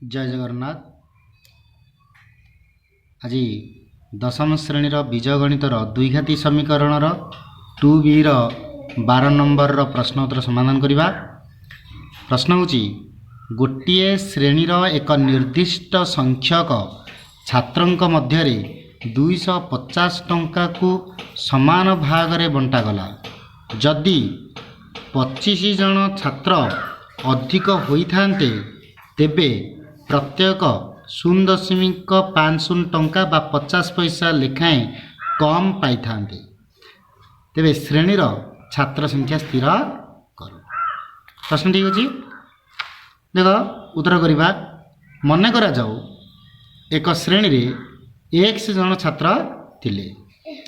जय जगन्नाथ। आज दशम श्रेणीर बीज गणितर द्विघाती समीकरण 2b 12 नंबर प्रश्न उत्तर समाधान करवा। प्रश्न होची गोटे श्रेणीर एक निर्दिष्ट संख्यक छात्रंक मध्य 250 टंका को समान भाग रे बंटागला। जदि 25 जन छात्र अधिक होइथान्ते तेबे प्रत्येक 0.50 टंका बा 50 पैसा लेखाएं कम पाई थांते। तेबे श्रेणीर छात्र संख्या स्थिर कर। प्रश्न ठीक अच्छी देख उत्तर करवा। मन करा जाऊ एक श्रेणी रे x जन छात्र थिले।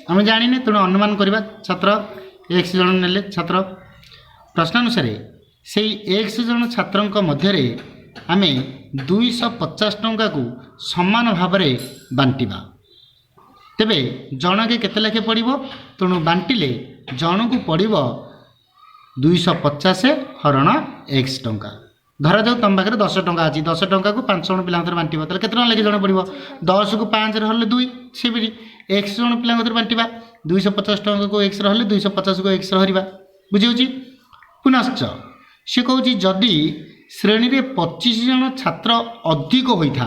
आम जाने तेणु अनुमान करवा छात्र x जन नेले छात्र। प्रश्नानुसार से x जन छात्रंक मध्य आमे 250 टंका को समान भाव में बांटिबा। तेबे जनके केते लेखे पड़िबो तेणु बांटिले जन को पड़िबो 250 हरण x टंका। धरा जाऊ तुम पाखे 10 टंका अच्छी 10 टंका को 5 जन पिला बांटिबो ताले केते टंका लेखे जन पड़िबो 10 को 5 रे हले 2 से भी x जन पिला बांटिबा 250 टंका को x रहले 250 को x रहरिबा। बुझी होची। पुनश्च से कहूँ जदि श्रेणी रे 25 जन छात्र अधिक होता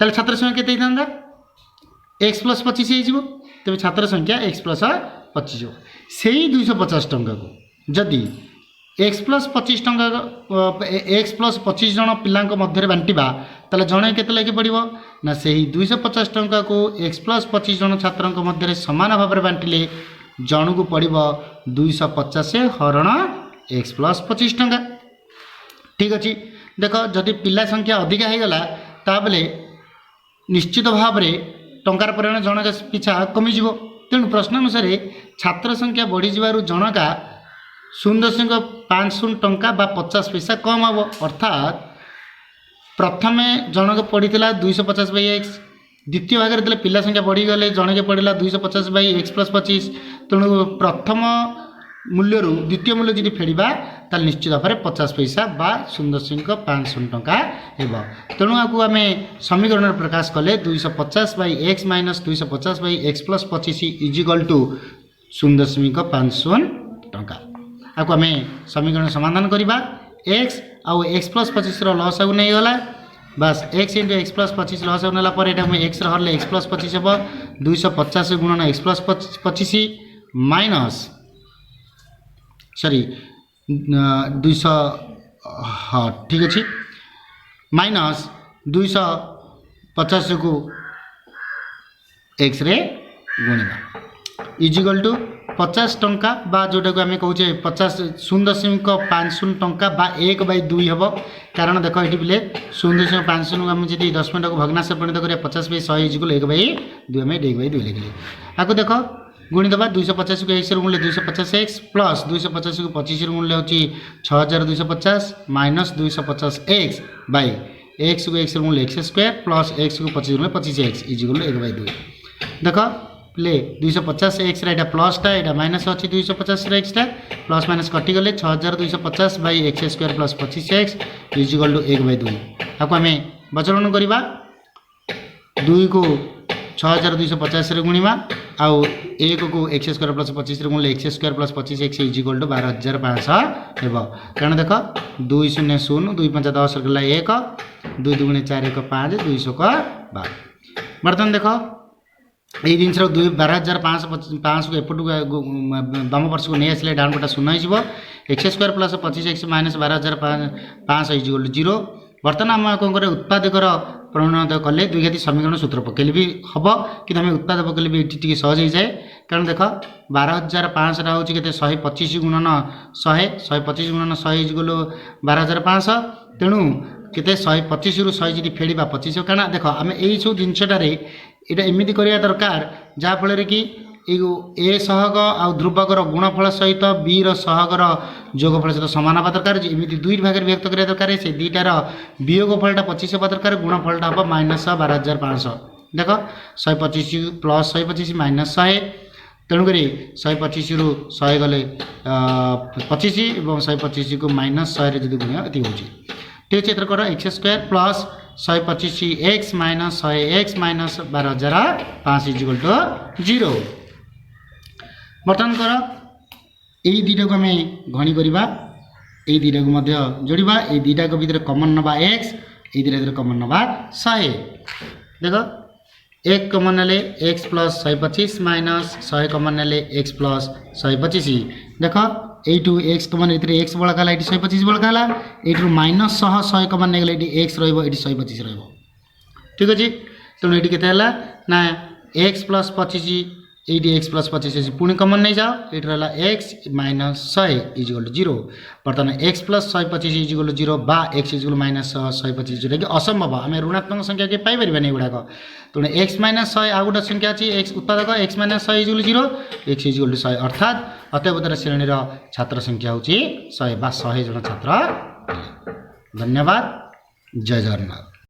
ताले छात्र संख्या केते होता x प्लस 25 हो तेज छात्र संख्या x प्लस 25 हो। से 250 टंका को जदि x प्लस 25 टंका x प्लस 25 जन पिला मध्य बांटिबा ताले जड़े केते लेखे पड़िबो ना से 250 टंका को x प्लस 25 जन छात्र मध्य समान भाव में बांटिले जन को पड़िबो 250 हरण x प्लस 25 टंका। ठीक अच्छे देख जदि पिला संख्या अधिका हो गला ताबले निश्चित भाव में टंकार परिमाण जनका पिछा कमिज। तेणु प्रश्नानुसार छात्र संख्या बढ़ी जबार जनका 0.50 टंका बा 50 पैसा कम हम। अर्थात प्रथम जनक पड़ा 250 बाई एक्स द्वितीय भाग में पिला संख्या बढ़ीगले जनके पड़ा 250 बाई एक्स प्लस 25। तेणु प्रथम मूल्य द्वितीय मूल्य जी फेड़ा ताल निश्चित भाव में 50 पैसा बा 0.50 टंका हेबो। तेणु आपको आम समीकरण प्रकाश कले 250 by x minus 250 by x plus 25 equal to 0.50 टंका। आपको आम समीकरण समाधान करवा। एक्स आउ एक्स प्लस 25 लस आउ नहीं गला बस एक्स इंटू एक्स प्लस 25 लस आउ नाला पर एक्स रही एक्स प्लस 25 हे 250 गुणन एक्स प्लस 25 माइनस सॉरी 200 हाँ ठीक अच्छे माइनस 250 को एक्स रे गुणा इजिकल टू 50 टंका बा जोटा को आम कहे 50 0.50 टंका बा 1/2 हम। कारण देख ये पिले 0.50 आम जी 10 मिनट को भग्नांश परिणत करें 50 बाई 100 इजिकल 1/2 आम 1/2 लिखिले। आपको देख गुणी दबा 250 को एक्स गुणले 250 एक्स प्लस 250 को 25 गुणले होची 6250 माइनस 250 एक्स बाई एक्स को एक्स गुणले एक्स स्क्वायर प्लस एक्स को 25 गुणले 25 एक्स इजिकल 1/2। देख प्ले 250 एक्स रा प्लस टा एटा माइनस अच्छी 250 एक्स टा प्लस माइनस कटिगले 6250 by x square plus 25 x equal to 1/2। आपको आम बचरण करवा 2 को 6250 रे गुणिमा आउ 1 को एक्स स्क्वायर प्लस 25 रे गुणले x square plus 25 x equal to 12500 हेबो। कारण देख 2 0 0 2 5 10 गला 1 2 2 4 1 5 200 का 12। बर्तमान देख ये जिन 12500 को एपटू बाम पार्श्व को नहीं आसले डाउन पटा 0 हो x square plus 25 x minus 12500 equal to 0। बर्तमान आम कौन कर उत्पादकर परिणत कले द्विघाती समीकरण सूत्र पकेले भी हम कि आम उत्पाद पकेले भी ये सहज हो जाए। कारण देख 12500 हूँ के 125 गुणन 100 125 गुणन 100 इजिकल 12500 तेणु केते 125 रु 100 जी फेड़ा 25। कारण देख आम यही सब जिनसटार यहाँ एमती करवा दरकार जहाँफल कि ए सहग आ ध्रुवकर गुणफल सहित बी सहगर जोगफल सहित सामान हवा दरकार। एमती दुई भाग में विभक्त करा दरकार से दुईटार वियोगफलटा 25 हवा दरकार गुणफलटा हम माइनस 12500। देख 125 प्लस 125 माइनस 100 तेणुक 125 रु 100 गले 25 और 125 को माइनस 100 जब गुणा ये हो ठीक अच्छे कर x square plus 125 x minus 100 x minus 12005 equal to 0 बर्तमान कर यही दुईटा को आम घणी करवा यही दुईटा को जोड़ा ये दुईटा भितर कमन नवा एक्स ये दुईटा कमन नवा 100 देख एक कमन ने एक्स प्लस 125 माइनस 100 कमन ने एक्स प्लस 125 देख यू एक्स कमन ये एक्स बड़का ये 125 बड़का यू माइनस 100 कमन नहीं गले एक्स रो125 ठीक अच्छे तेणु ये के ना एक्स प्लस 25 ये एक्स प्लस 25 पुणी कमन नहीं जाओ ये रहा एक्स माइनस 100 इजिकल टू 0 बर्तमान एक्स प्लस 125 इजिकल टू 0 बा एक्स इजिकल माइनस 125 जोटा कि असंभव आम ऋणात्मक संख्या के पाइपर गुड़ाक तेणु एक्स माइनस 100 आ गोटे संख्या अच्छी एक्स उत्पादक x minus 100 equal 0 x equal to 100 अर्थात अतएवतर श्रेणी छात्र संख्या हूँ 100 बा 100 जन छात्र। धन्यवाद। जय जगन्नाथ।